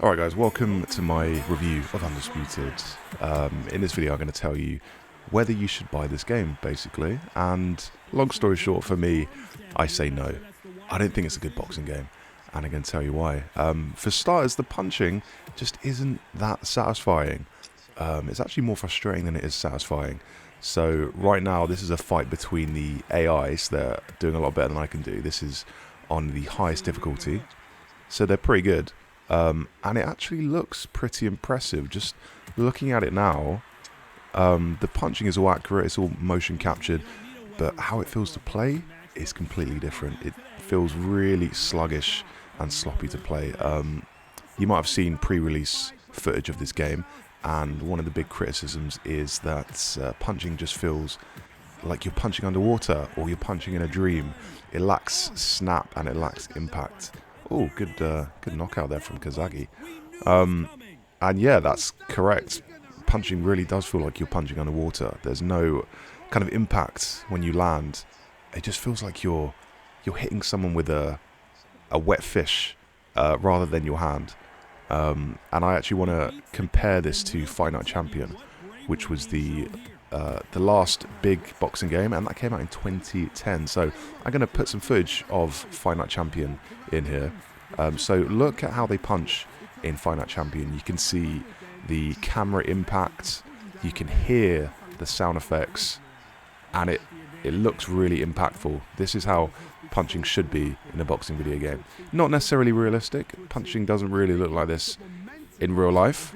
Alright guys, welcome to my review of Undisputed. In this video I'm going to tell you whether you should buy this game, basically. And long story short, for me, I say no. I don't think it's a good boxing game, and I'm going to tell you why. For starters, the punching just isn't that satisfying. It's actually more frustrating than it is satisfying. So right now, this is a fight between the AIs. They're doing a lot better than I can do. This is on the highest difficulty, so they're pretty good. And it actually looks pretty impressive. Just looking at it now, the punching is all accurate, it's all motion captured, but how it feels to play is completely different. It feels really sluggish and sloppy to play. You might have seen pre-release footage of this game, and one of the big criticisms is that punching just feels like you're punching underwater or you're punching in a dream. It lacks snap and it lacks impact. Oh, good knockout there from Kazagi. And yeah, that's correct. Punching really does feel like you're punching underwater. There's no kind of impact when you land. It just feels like you're hitting someone with a wet fish rather than your hand. And I actually want to compare this to Fight Night Champion, which was the last big boxing game, and that came out in 2010. So I'm going to put some footage of Fight Night Champion in here. So look at how they punch in Fight Night Champion. You can see the camera impact, you can hear the sound effects, and it looks really impactful. This is how punching should be in a boxing video game. Not necessarily realistic. Punching doesn't really look like this in real life.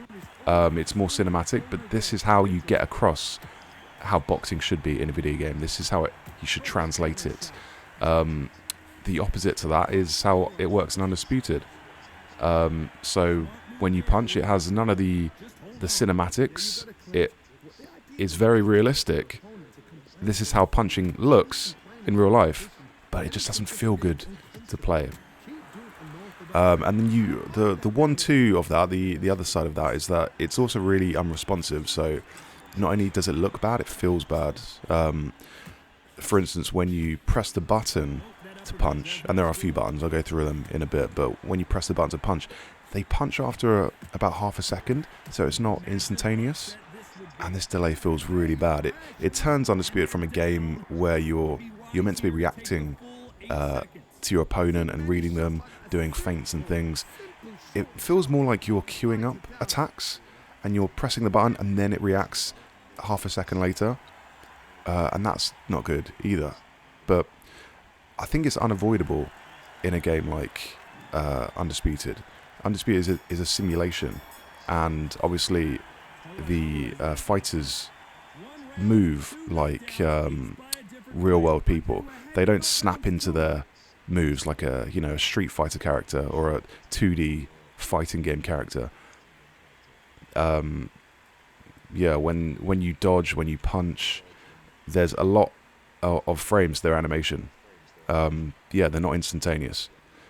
It's more cinematic, but this is how you get across how boxing should be in a video game. This is how you should translate it. The opposite to that is how it works in Undisputed. So when you punch, it has none of the cinematics. It is very realistic. This is how punching looks in real life, but it just doesn't feel good to play. And then the 1-2 of that, the other side of that, is that it's also really unresponsive. So not only does it look bad, it feels bad. For instance, when you press the button to punch, and there are a few buttons, I'll go through them in a bit, but when you press the button to punch, they punch after about half a second, so it's not instantaneous, and this delay feels really bad. It turns Undisputed from a game where you're meant to be reacting to your opponent and reading them, doing feints and things. It feels more like you're queuing up attacks, and you're pressing the button, and then it reacts half a second later, and that's not good either. But I think it's unavoidable in a game like Undisputed. Undisputed is a simulation, and obviously the fighters move like real-world people. They don't snap into their moves like a Street Fighter character or a 2D fighting game character. Yeah, when you dodge, when you punch, there's a lot of frames, their animation. Yeah, they're not instantaneous.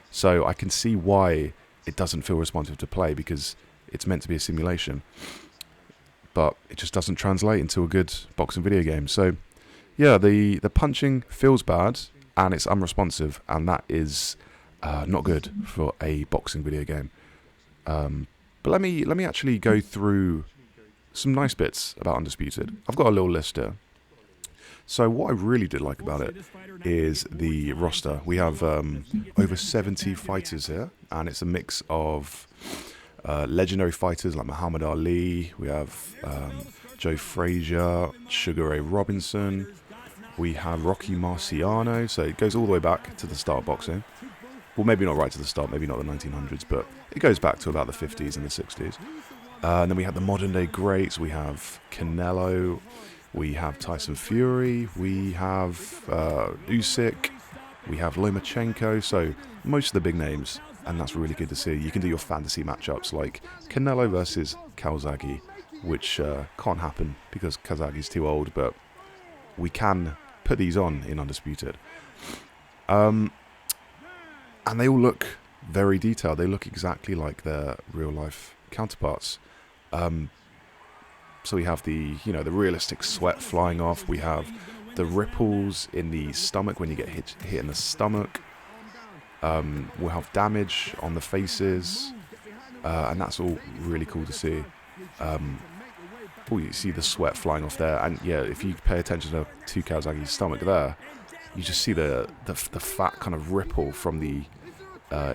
So I can see why it doesn't feel responsive to play, because it's meant to be a simulation. But it just doesn't translate into a good boxing video game. So yeah, the punching feels bad, and it's unresponsive, and that is not good for a boxing video game. But let me actually go through some nice bits about Undisputed. I've got a little list here. So what I really did like about it is the roster. We have over 70 fighters here, and it's a mix of legendary fighters like Muhammad Ali. We have Joe Frazier, Sugar Ray Robinson. We have Rocky Marciano. So it goes all the way back to the start of boxing. Well, maybe not right to the start, maybe not the 1900s, but it goes back to about the 50s and the 60s. And then we have the modern day greats. We have Canelo. We have Tyson Fury. We have Usyk. We have Lomachenko. So most of the big names, and that's really good to see. You can do your fantasy matchups like Canelo versus Kazagi, which can't happen because Kazagi's too old, but we can put these on in Undisputed. And they all look very detailed. They look exactly like their real-life counterparts. So we have the realistic sweat flying off. We have the ripples in the stomach when you get hit in the stomach. We'll have damage on the faces. and that's all really cool to see. Oh, you see the sweat flying off there, and yeah, if you pay attention to Kawasaki's stomach there, you just see the fat kind of ripple from the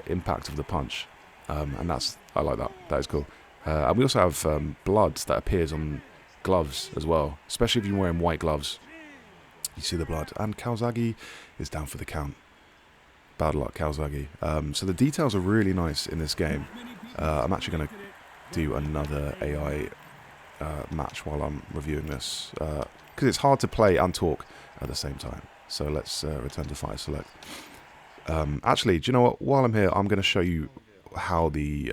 impact of the punch, and I like that. That is cool. And we also have blood that appears on gloves as well, especially if you're wearing white gloves. You see the blood, and Kawasaki is down for the count. Bad luck, Kawasaki. So the details are really nice in this game. I'm actually going to do another AI match while I'm reviewing this, because it's hard to play and talk at the same time. So let's return to Fighter Select. Actually, do you know what? While I'm here, I'm going to show you how the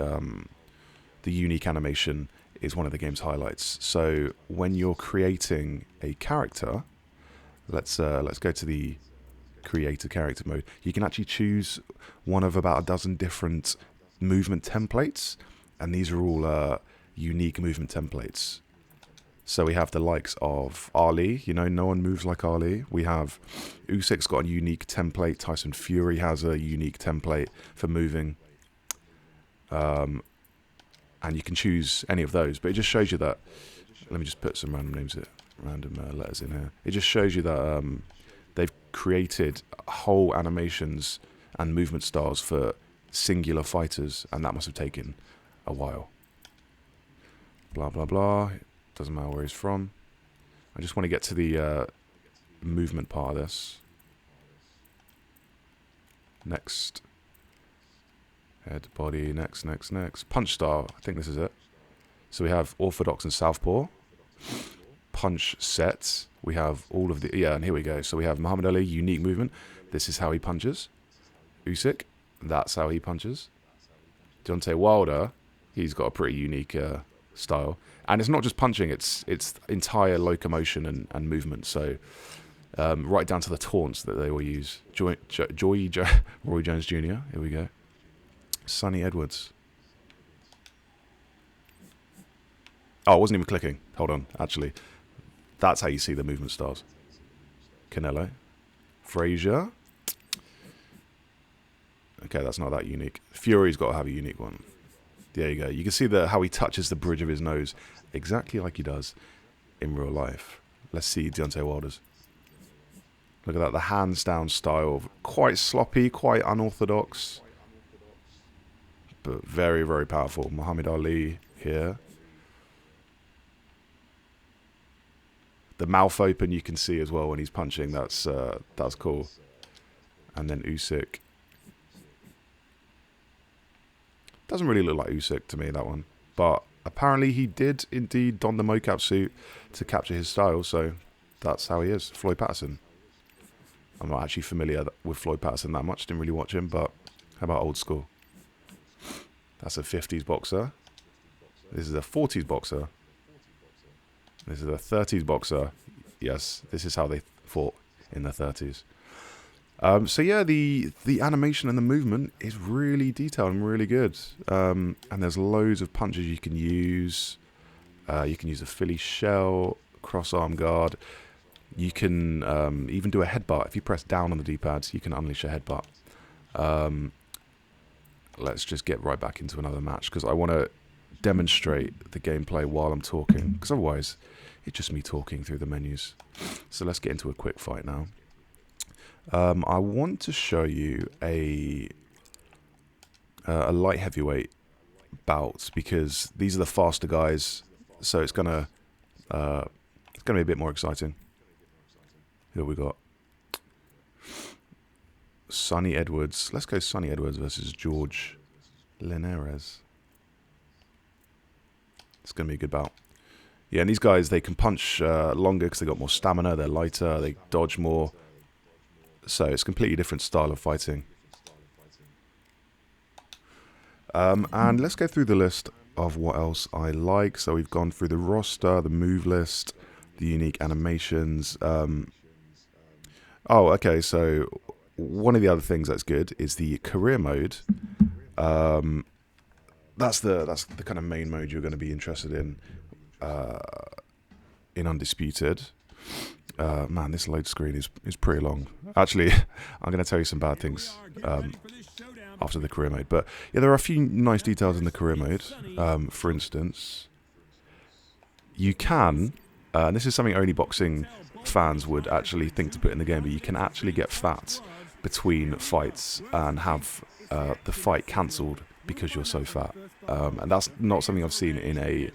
unique animation is one of the game's highlights. So when you're creating a character, let's go to the create a character mode. You can actually choose one of about a dozen different movement templates, and these are all unique movement templates. So we have the likes of Ali, no one moves like Ali. We have Usyk's got a unique template. Tyson Fury has a unique template for moving. And you can choose any of those, but it just shows you that. Let me just put some random letters in here. It just shows you that they've created whole animations and movement styles for singular fighters, and that must have taken a while. Blah, blah, blah. Doesn't matter where he's from. I just want to get to the movement part of this. Next. Head, body, next. Punch style, I think this is it. So we have orthodox and southpaw. Punch sets. We have all of the... Yeah, and here we go. So we have Muhammad Ali, unique movement. This is how he punches. Usyk, that's how he punches. Deontay Wilder, he's got a pretty unique style. And it's not just punching, it's entire locomotion and movement. So right down to the taunts that they all use. Roy Jones Jr., here we go. Sonny Edwards. Oh, I wasn't even clicking. Hold on, actually. That's how you see the movement styles. Canelo. Frazier. Okay, that's not that unique. Fury's got to have a unique one. There you go. You can see how he touches the bridge of his nose exactly like he does in real life. Let's see Deontay Wilder's. Look at that, the hands down style. Quite sloppy, quite unorthodox, but very, very powerful. Muhammad Ali here. The mouth open you can see as well when he's punching. That's cool. And then Usyk. Doesn't really look like Usyk to me, that one. But apparently he did indeed don the mocap suit to capture his style, so that's how he is. Floyd Patterson. I'm not actually familiar with Floyd Patterson that much. Didn't really watch him, but how about old school? That's a 50s boxer. This is a 40s boxer. This is a 30s boxer. Yes, this is how they fought in the 30s. So yeah, the animation and the movement is really detailed and really good. And there's loads of punches you can use. You can use a Philly shell, cross arm guard. You can even do a headbutt. If you press down on the D-pads, you can unleash a headbutt. Let's just get right back into another match because I want to demonstrate the gameplay while I'm talking, because otherwise it's just me talking through the menus. So let's get into a quick fight now. I want to show you a light heavyweight bout because these are the faster guys, so it's gonna be a bit more exciting. Here we got Sonny Edwards. Let's go Sonny Edwards versus George Linares. It's going to be a good bout. Yeah, and these guys, they can punch longer because they got more stamina, they're lighter, they dodge more. So it's a completely different style of fighting. And let's go through the list of what else I like. So we've gone through the roster, the move list, the unique animations. Oh, okay, so one of the other things that's good is the career mode. That's the kind of main mode you're going to be interested in Undisputed. Man, this load screen is pretty long. Actually, I'm going to tell you some bad things. after the career mode. But yeah, there are a few nice details in the career mode. For instance, you can, and this is something only boxing fans would actually think to put in the game, but you can actually get fat between fights and have the fight cancelled because you're so fat. And that's not something I've seen in a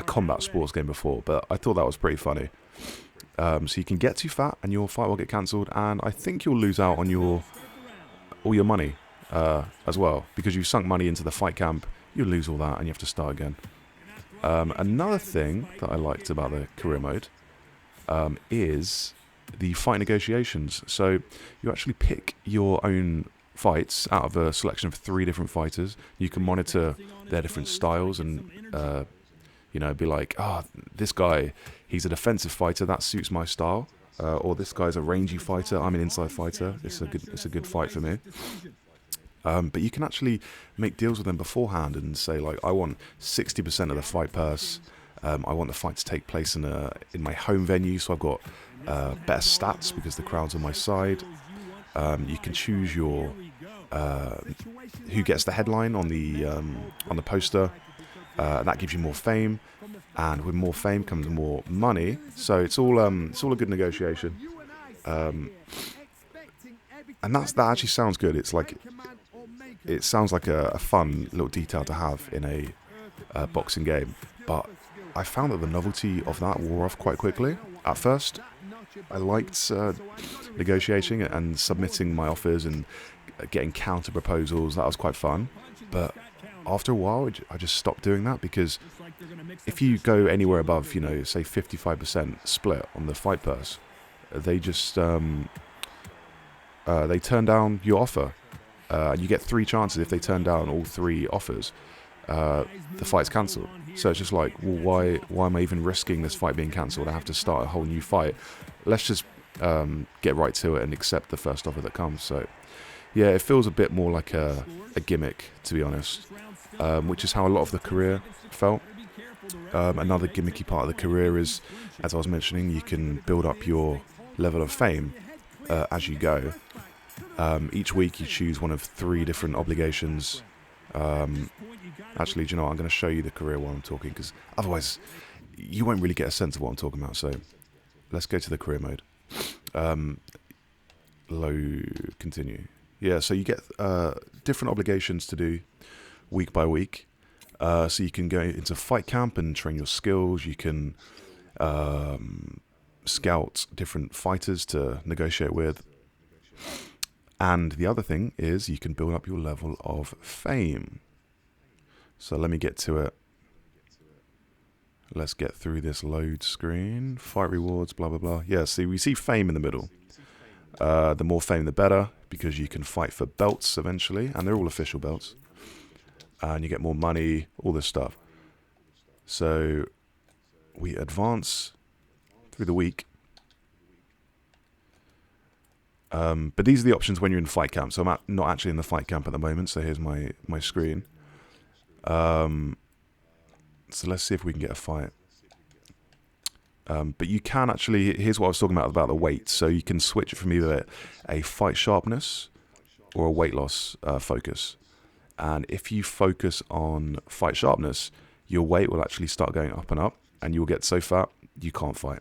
combat sports game before, but I thought that was pretty funny. So you can get too fat and your fight will get cancelled, and I think you'll lose out on all your money as well, because you've sunk money into the fight camp. You'll lose all that and you have to start again. Another thing that I liked about the career mode is the fight negotiations. So you actually pick your own fights out of a selection of 3 different fighters. You can monitor their different styles and be like, this guy, he's a defensive fighter, that suits my style, or this guy's a rangy fighter, I'm an inside fighter, it's a good fight for me. But you can actually make deals with them beforehand and say, like, I want 60% of the fight purse. I want the fight to take place in my home venue, so I've got better stats because the crowd's on my side. You can choose your who gets the headline on the poster. That gives you more fame, and with more fame comes more money. So it's all a good negotiation. And that actually sounds good. It sounds like a fun little detail to have in a boxing game, but I found that the novelty of that wore off quite quickly. At first, I liked negotiating and submitting my offers and getting counter proposals. That was quite fun, but after a while, I just stopped doing that, because if you go anywhere above, say 55% split on the fight purse, they just they turn down your offer. And you get 3 chances. If they turn down all 3 offers, the fight's cancelled. So it's just like, well, why am I even risking this fight being cancelled? I have to start a whole new fight. Let's just get right to it and accept the first offer that comes. So yeah, it feels a bit more like a gimmick, to be honest, which is how a lot of the career felt. Another gimmicky part of the career is, as I was mentioning, you can build up your level of fame as you go. Each week you choose one of 3 different obligations. Actually, do you know what? I'm going to show you the career while I'm talking, because otherwise you won't really get a sense of what I'm talking about. So let's go to the career mode. Continue. Yeah, so you get different obligations to do week by week. So you can go into fight camp and train your skills. You can scout different fighters to negotiate with. And the other thing is you can build up your level of fame. So let me get to it. Let's get through this load screen. Fight rewards, blah, blah, blah. Yeah, see, we see fame in the middle. The more fame, the better, because you can fight for belts eventually, and they're all official belts. And you get more money, all this stuff. So we advance through the week. But these are the options when you're in fight camp. So I'm not actually in the fight camp at the moment. So here's my screen. So let's see if we can get a fight. But you can actually, here's what I was talking about the weight. So you can switch it from either a fight sharpness or a weight loss focus. And if you focus on fight sharpness, your weight will actually start going up and up, and you'll get so fat you can't fight.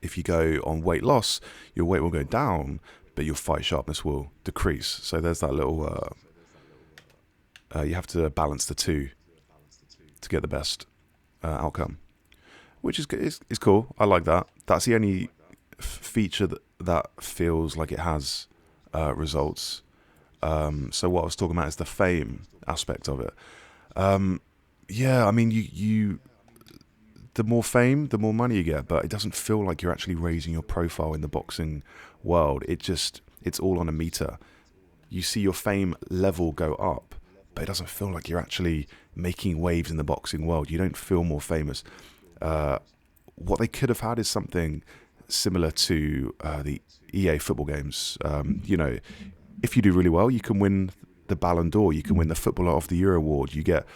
If you go on weight loss, your weight will go down, but your fight sharpness will decrease. So there's that little, you have to balance the two to get the best outcome, which is cool. I like that. That's the only feature that feels like it has results. So what I was talking about is the fame aspect of it. Yeah, I mean, you the more fame, the more money you get, but it doesn't feel like you're actually raising your profile in the boxing world. It's all on a meter. You see your fame level go up, but it doesn't feel like you're actually making waves in the boxing world. You don't feel more famous. What they could have had is something similar to the EA football games. If you do really well, you can win the Ballon d'Or. You can win the Footballer of the Year award. You get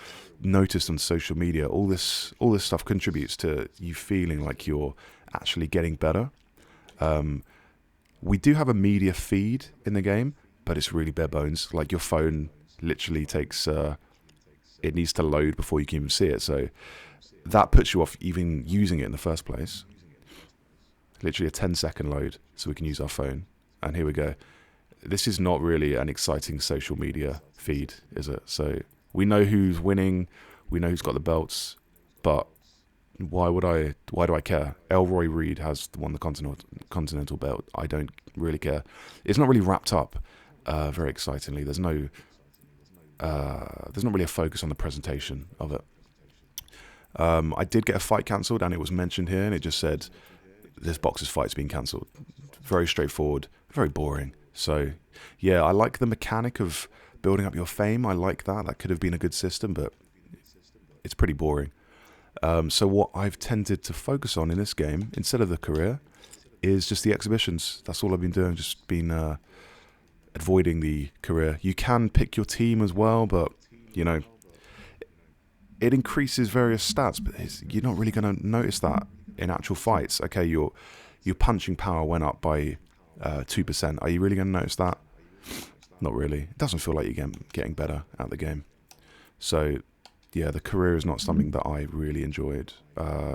noticed on social media. All this stuff contributes to you feeling like you're actually getting better. We do have a media feed in the game, but it's really bare bones. Like your phone literally takes, it needs to load before you can even see it. So that puts you off even using it in the first place. Literally a 10-second load so we can use our phone. And here we go. This is not really an exciting social media feed, is it? So we know who's winning, we know who's got the belts, but why do I care? Elroy Reed has won the Continental belt. I don't really care. It's not really wrapped up very excitingly. There's not really a focus on the presentation of it. I did get a fight cancelled, and it was mentioned here, and it just said, this boxer's fight's been cancelled. Very straightforward, very boring. So, yeah, I like the mechanic of building up your fame. I like that. That could have been a good system, but it's pretty boring. So what I've tended to focus on in this game, instead of the career, is just the exhibitions. That's all I've been doing, just been avoiding the career. You can pick your team as well, but, you know, it increases various stats, but you're not really going to notice that in actual fights. Okay, your punching power went up by 2%. Are you really going to notice that? Not really. It doesn't feel like you're getting better at the game. So, yeah, the career is not something that I really enjoyed.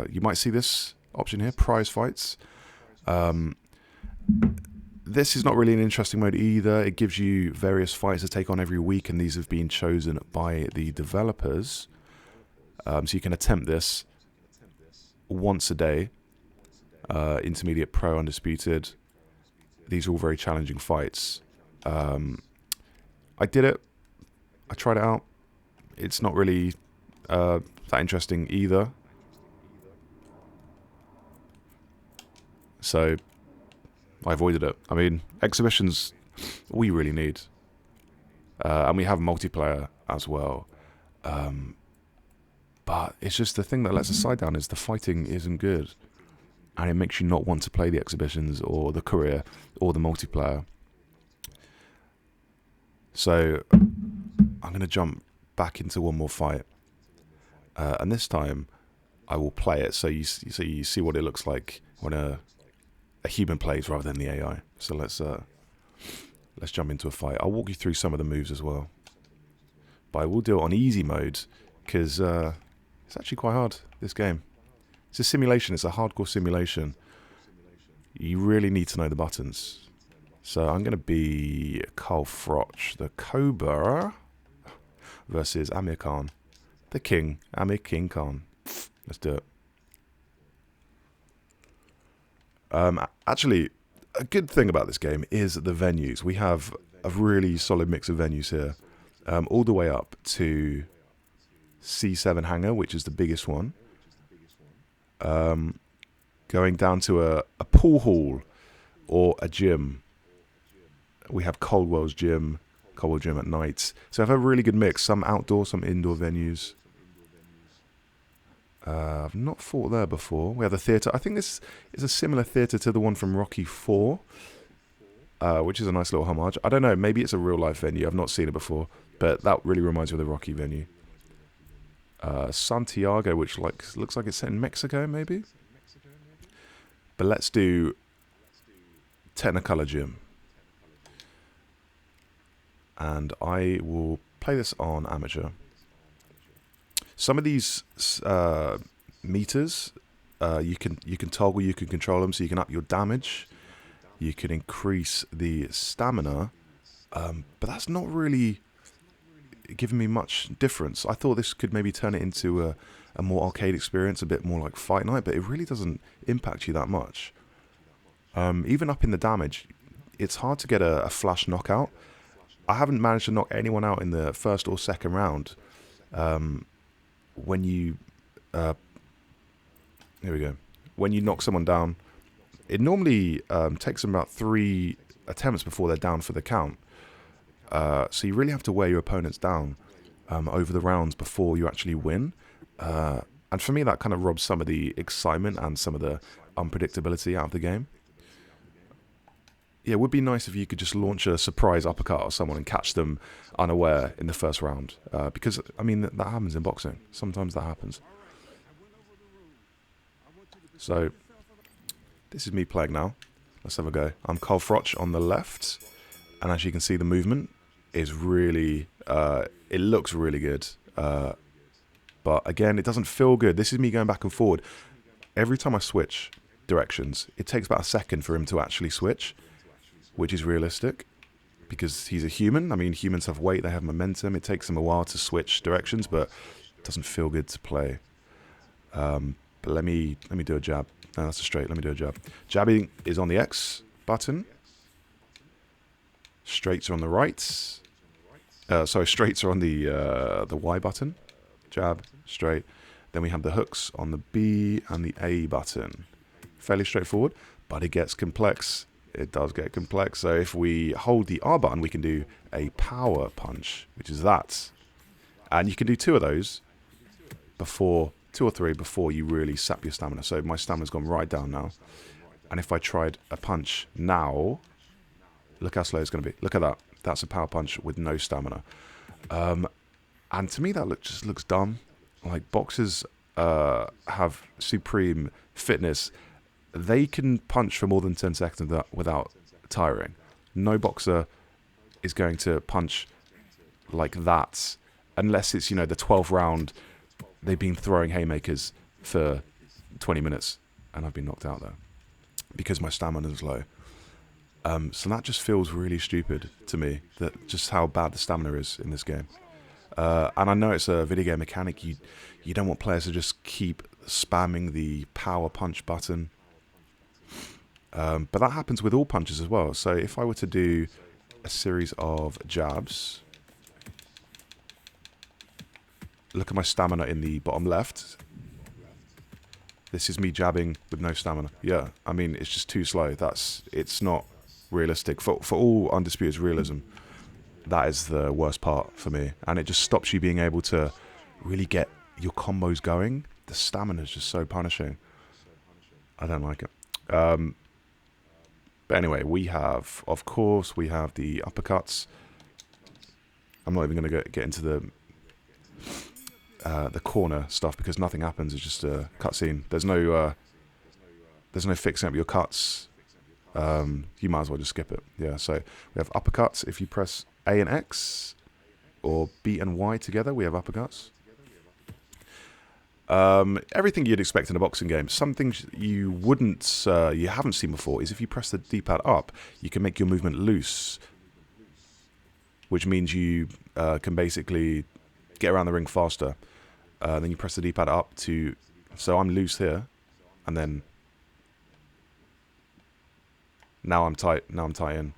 You might see this option here, prize fights. This is not really an interesting mode either. It gives you various fights to take on every week, and these have been chosen by the developers. So you can attempt this once a day. Intermediate, pro, undisputed. These are all very challenging fights. I did it. I tried it out. It's not really that interesting either. So I avoided it. I mean, exhibitions we really need. And we have multiplayer as well. But it's just the thing that lets us side down is the fighting isn't good. And it makes you not want to play the exhibitions or the career or the multiplayer. So I'm going to jump back into one more fight. And this time I will play it so you see what it looks like when a human plays rather than the AI. So let's jump into a fight. I'll walk you through some of the moves as well. But I will do it on easy mode because it's actually quite hard, this game. It's a simulation. It's a hardcore simulation. You really need to know the buttons. So I'm going to be Carl Froch, the Cobra, versus Amir Khan, the King, Amir King Khan. Let's do it. Actually, a good thing about this game is the venues. We have a really solid mix of venues here, all the way up to C7 Hangar, which is the biggest one. Going down to a pool hall or a gym. We have Coldwell Gym at night. So I have a really good mix. Some outdoor, some indoor venues. I've not fought there before. We have the theatre. I think this is a similar theatre to the one from Rocky 4, which is a nice little homage. I don't know. Maybe it's a real-life venue. I've not seen it before. But that really reminds me of the Rocky venue. Santiago, which looks like it's set in Mexico, maybe. But let's do Technicolor Gym, and I will play this on amateur. Some of these meters, you can toggle, you can control them, so you can up your damage, you can increase the stamina, but that's not really giving me much difference. I thought this could maybe turn it into a more arcade experience, a bit more like Fight Night, but it really doesn't impact you that much. Even up in the damage, it's hard to get a flash knockout. I haven't managed to knock anyone out in the first or second round. When you here we go. When you knock someone down, it normally takes them about 3 attempts before they're down for the count. So you really have to wear your opponents down over the rounds before you actually win. And for me, that kind of robs some of the excitement and some of the unpredictability out of the game. Yeah, it would be nice if you could just launch a surprise uppercut at someone and catch them unaware in the first round. Because, I mean, that happens in boxing. Sometimes that happens. So, this is me playing now. Let's have a go. I'm Carl Froch on the left. And as you can see, the movement is really, it looks really good. But again, it doesn't feel good. This is me going back and forward. Every time I switch directions, it takes about a second for him to actually switch, which is realistic because he's a human. I mean, humans have weight, they have momentum. It takes them a while to switch directions, but it doesn't feel good to play. But let me do a jab. No, that's a straight. Let me do a jab. Jabbing is on the X button. Straights are on the right. Sorry, straights are on the Y button. Jab, straight. Then we have the hooks on the B and the A button. Fairly straightforward, but it gets complex. It does get complex. So if we hold the R button, we can do a power punch, which is that. And you can do 2 of those before, 2 or 3 before you really sap your stamina. So my stamina's gone right down now. And if I tried a punch now, look how slow it's going to be. Look at that. That's a power punch with no stamina. And to me, that just looks dumb. Like, boxers have supreme fitness. They can punch for more than 10 seconds without tiring. No boxer is going to punch like that unless it's, the 12th round. They've been throwing haymakers for 20 minutes and I've been knocked out there because my stamina is low. So that just feels really stupid to me, that just how bad the stamina is in this game. And I know it's a video game mechanic. You don't want players to just keep spamming the power punch button. But that happens with all punches as well. So if I were to do a series of jabs, look at my stamina in the bottom left. This is me jabbing with no stamina. Yeah, I mean, it's just too slow. It's not realistic. For all Undisputed's realism, that is the worst part for me. And it just stops you being able to really get your combos going. The stamina is just so punishing. I don't like it. But anyway, we have, of course, we have the uppercuts. I'm not even going to get into the corner stuff because nothing happens. It's just a cutscene. There's no fixing up your cuts. You might as well just skip it. Yeah. So we have uppercuts. If you press A and X or B and Y together, we have uppercuts. Everything you'd expect in a boxing game. Some things you haven't seen before is if you press the D-pad up, you can make your movement loose, which means you can basically get around the ring faster. Then you press the D-pad up so I'm loose here, and then now I'm tight in,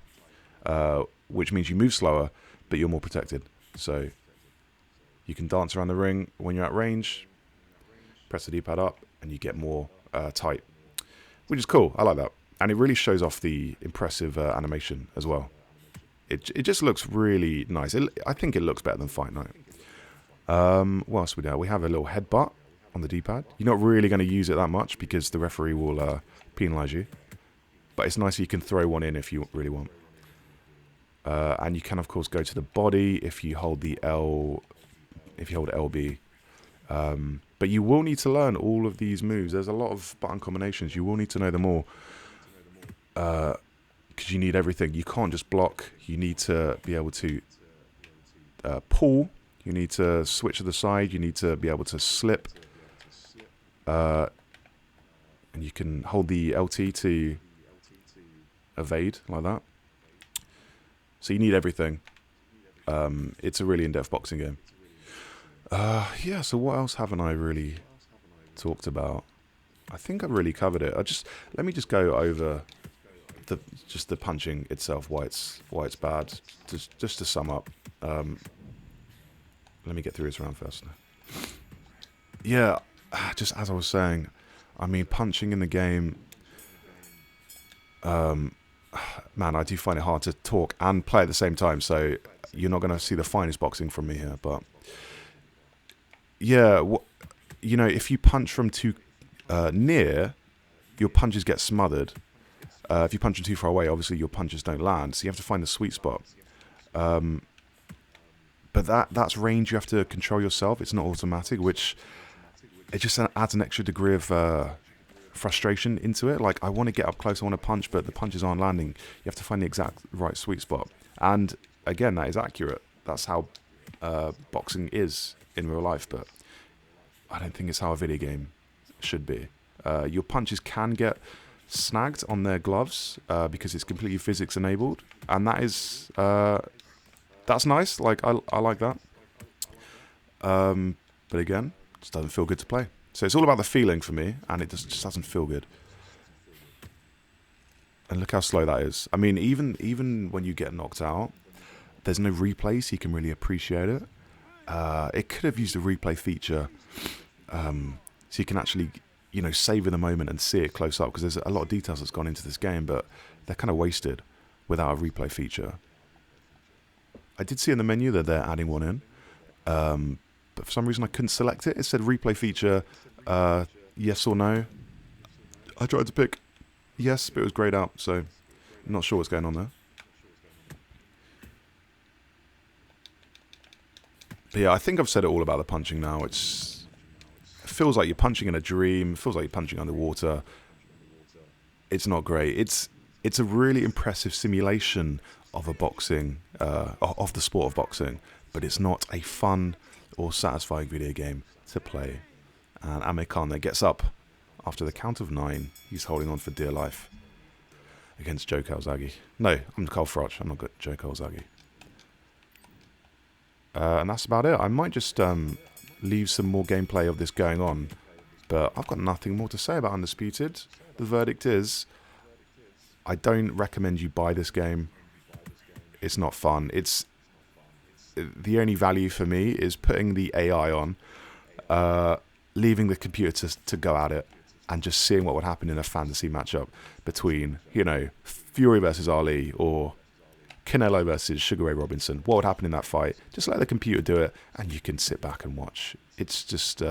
which means you move slower, but you're more protected. So you can dance around the ring when you're at range. Press the D-pad up and you get more tight, which is cool. I like that. And it really shows off the impressive animation as well. It just looks really nice. I think it looks better than Fight Night. What else we do? We have a little headbutt on the D-pad. You're not really going to use it that much because the referee will penalise you. But it's nice you can throw one in if you really want. And you can, of course, go to the body if you hold the LB. But you will need to learn all of these moves. There's a lot of button combinations. You will need to know them all. Because you need everything. You can't just block. You need to be able to pull. You need to switch to the side. You need to be able to slip. And you can hold the LT to evade, like that. So you need everything. It's a really in-depth boxing game. Yeah, so what else haven't I really talked about? I think I've really covered it. Let me just go over the punching itself, why it's bad. Just to sum up. Let me get through this round first. Yeah, just as I was saying, I mean, punching in the game, man, I do find it hard to talk and play at the same time, so you're not going to see the finest boxing from me here, but yeah, if you punch from too near, your punches get smothered. If you punch from too far away, obviously your punches don't land, so you have to find the sweet spot. But that's range you have to control yourself. It's not automatic, which it just adds an extra degree of frustration into it. Like, I want to get up close, I want to punch, but the punches aren't landing. You have to find the exact right sweet spot. And again, that is accurate. That's how boxing is in real life, but I don't think it's how a video game should be. Your punches can get snagged on their gloves because it's completely physics enabled, and that is that's nice. Like I like that. But again, it just doesn't feel good to play. So it's all about the feeling for me, and it just doesn't feel good. And look how slow that is. I mean, even when you get knocked out, there's no replay, so you can really appreciate it. It could have used a replay feature, so you can actually, savor the moment and see it close up, because there's a lot of details that's gone into this game, but they're kind of wasted without a replay feature. I did see in the menu that they're adding one in, but for some reason I couldn't select it. It said replay feature, yes or no. I tried to pick yes, but it was grayed out, so I'm not sure what's going on there. But yeah, I think I've said it all about the punching now. It feels like you're punching in a dream. It feels like you're punching underwater. It's not great. It's a really impressive simulation of of the sport of boxing, but it's not a fun or satisfying video game to play. And Amir Khan there gets up after the count of 9. He's holding on for dear life against Joe Calzaghe. No, I'm Carl Froch. I'm not good. Joe Calzaghe. And that's about it. I might just leave some more gameplay of this going on, but I've got nothing more to say about Undisputed. The verdict is, I don't recommend you buy this game. It's not fun. The only value for me is putting the AI on, leaving the computer to go at it, and just seeing what would happen in a fantasy matchup between, Fury versus Ali, or Canelo versus Sugar Ray Robinson. What would happen in that fight? Just let the computer do it, and you can sit back and watch. It's just,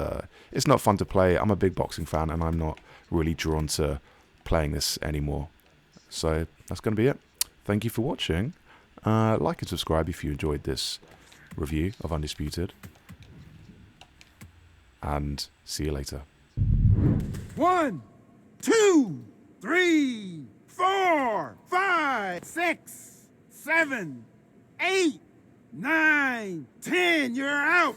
it's not fun to play. I'm a big boxing fan, and I'm not really drawn to playing this anymore. So that's going to be it. Thank you for watching. Like and subscribe if you enjoyed this review of Undisputed. And see you later. 1, 2, 3, 4, 5, 6, 7, 8, 9, 10. You're out.